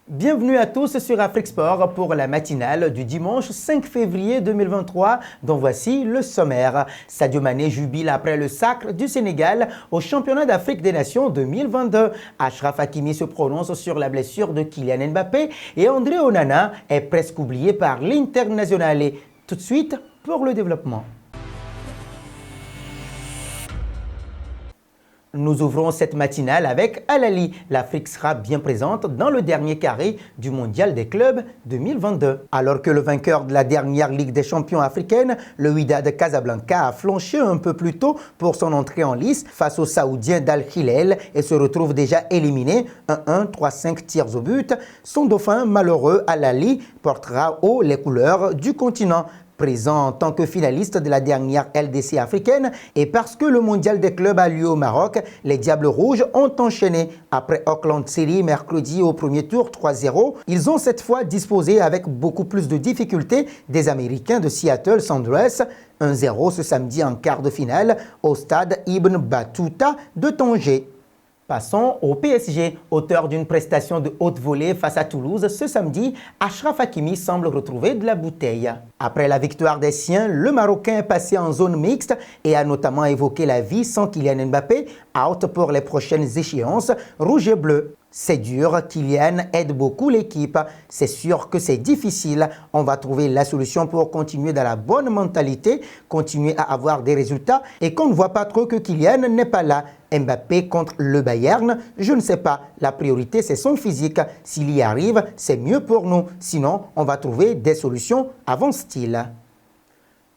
Bienvenue à tous sur Afrique Sport pour la matinale du dimanche 5 février 2023 dont voici le sommaire. Sadio Mané jubile après le sacre du Sénégal au championnat d'Afrique des Nations 2022. Achraf Hakimi se prononce sur la blessure de Kylian Mbappé et André Onana est presque oublié par l'Internationale. Tout de suite pour le développement. Nous ouvrons cette matinale avec Al Ahly. L'Afrique sera bien présente dans le dernier carré du Mondial des clubs 2022. Alors que le vainqueur de la dernière Ligue des champions africaine, le Wydad Casablanca, a flanché un peu plus tôt pour son entrée en lice face aux Saoudiens d'Al Hilal et se retrouve déjà éliminé 1-1, 3-5 tirs au but, son dauphin malheureux Al Ahly portera haut les couleurs du continent. Présent en tant que finaliste de la dernière LDC africaine et parce que le mondial des clubs a lieu au Maroc, les Diables Rouges ont enchaîné. Après Auckland City mercredi au premier tour 3-0, ils ont cette fois disposé avec beaucoup plus de difficultés des Américains de Seattle Sounders. 1-0 ce samedi en quart de finale au stade Ibn Battuta de Tanger. Passons au PSG. Auteur d'une prestation de haute volée face à Toulouse ce samedi, Achraf Hakimi semble retrouver de la bouteille. Après la victoire des siens, le Marocain est passé en zone mixte et a notamment évoqué la vie sans Kylian Mbappé, out pour les prochaines échéances rouge et bleu. C'est dur, Kylian aide beaucoup l'équipe. C'est sûr que c'est difficile. On va trouver la solution pour continuer dans la bonne mentalité, continuer à avoir des résultats et qu'on ne voit pas trop que Kylian n'est pas là. Mbappé contre le Bayern, je ne sais pas. La priorité, c'est son physique. S'il y arrive, c'est mieux pour nous. Sinon, on va trouver des solutions, avance-t-il.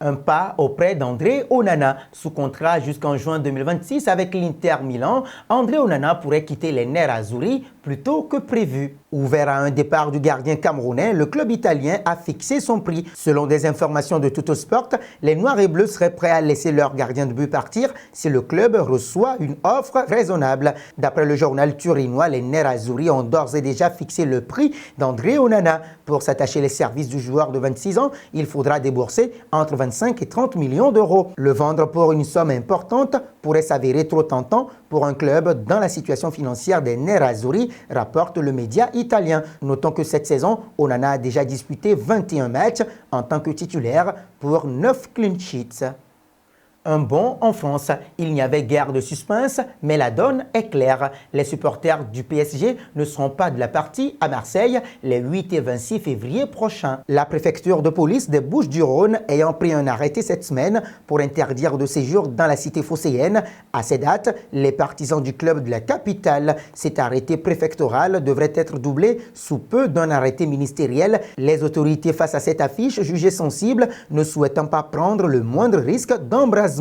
Un pas auprès d'André Onana. Sous contrat jusqu'en juin 2026 avec l'Inter Milan, André Onana pourrait quitter les Nerazzurri plus tôt que prévu. Ouvert à un départ du gardien camerounais, le club italien a fixé son prix. Selon des informations de Tuttosport, les Noirs et Bleus seraient prêts à laisser leur gardien de but partir si le club reçoit une offre raisonnable. D'après le journal turinois, les Nerazzurri ont d'ores et déjà fixé le prix d'André Onana. Pour s'attacher les services du joueur de 26 ans, il faudra débourser entre 25 et 30 millions d'euros. Le vendre pour une somme importante pourrait s'avérer trop tentant pour un club dans la situation financière des Nerazzurri, rapporte le média italien. Notons que cette saison, Onana a déjà disputé 21 matchs en tant que titulaire pour 9 clean sheets. Un bond en France. Il n'y avait guère de suspense, mais la donne est claire. Les supporters du PSG ne seront pas de la partie à Marseille les 8 et 26 février prochains. La préfecture de police des Bouches-du-Rhône ayant pris un arrêté cette semaine pour interdire de séjour dans la cité phocéenne. À ces dates, les partisans du club de la capitale. Cet arrêté préfectoral devrait être doublé sous peu d'un arrêté ministériel. Les autorités face à cette affiche jugée sensible ne souhaitant pas prendre le moindre risque d'embrasement.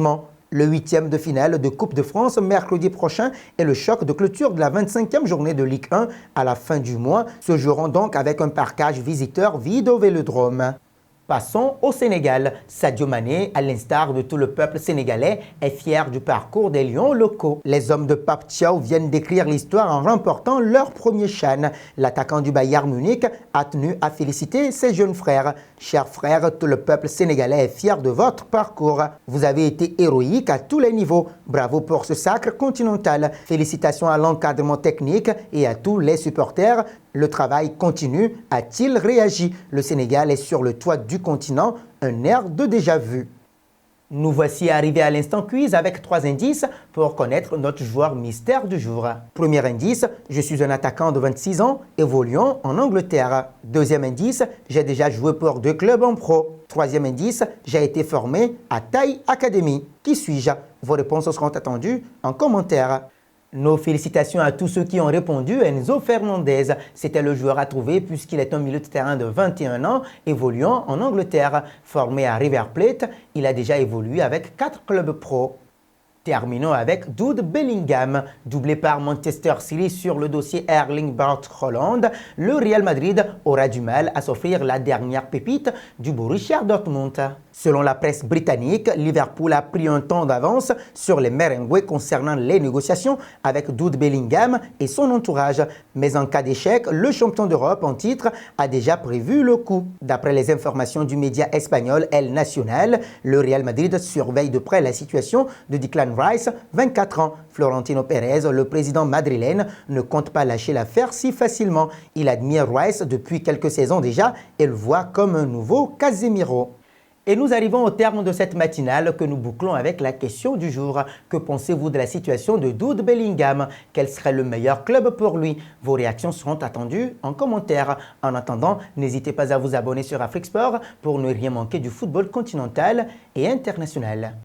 Le 8e de finale de Coupe de France mercredi prochain et le choc de clôture de la 25e journée de Ligue 1 à la fin du mois se joueront donc avec un parquage visiteur vide au Vélodrome. Passons au Sénégal. Sadio Mané, à l'instar de tout le peuple sénégalais, est fier du parcours des Lions locaux. Les hommes de Pape Thiaw viennent d'écrire l'histoire en remportant leur premier CHAN. L'attaquant du Bayern Munich a tenu à féliciter ses jeunes frères. Chers frères, tout le peuple sénégalais est fier de votre parcours. Vous avez été héroïques à tous les niveaux. Bravo pour ce sacre continental. Félicitations à l'encadrement technique et à tous les supporters. Le travail continue, a-t-il réagi. Le Sénégal est sur le toit du continent, un air de déjà-vu. Nous voici arrivés à l'instant quiz avec 3 indices pour connaître notre joueur mystère du jour. Premier indice, je suis un attaquant de 26 ans, évoluant en Angleterre. Deuxième indice, j'ai déjà joué pour 2 clubs en pro. Troisième indice, j'ai été formé à Taille Academy. Qui suis-je? Vos réponses seront attendues en commentaire. Nos félicitations à tous ceux qui ont répondu. Enzo Fernandez, c'était le joueur à trouver puisqu'il est un milieu de terrain de 21 ans, évoluant en Angleterre. Formé à River Plate, il a déjà évolué avec 4 clubs pro. Terminons avec Jude Bellingham. Doublé par Manchester City sur le dossier Erling Braut Haaland, le Real Madrid aura du mal à s'offrir la dernière pépite du Borussia Dortmund. Selon la presse britannique, Liverpool a pris un temps d'avance sur les Merengues concernant les négociations avec Jude Bellingham et son entourage. Mais en cas d'échec, le champion d'Europe en titre a déjà prévu le coup. D'après les informations du média espagnol El Nacional, le Real Madrid surveille de près la situation de Declan Rice, 24 ans. Florentino Pérez, le président madrilène, ne compte pas lâcher l'affaire si facilement. Il admire Rice depuis quelques saisons déjà et le voit comme un nouveau Casemiro. Et nous arrivons au terme de cette matinale que nous bouclons avec la question du jour. Que pensez-vous de la situation de Jude Bellingham? Quel serait le meilleur club pour lui? Vos réactions seront attendues en commentaire. En attendant, n'hésitez pas à vous abonner sur Afrique Sport pour ne rien manquer du football continental et international.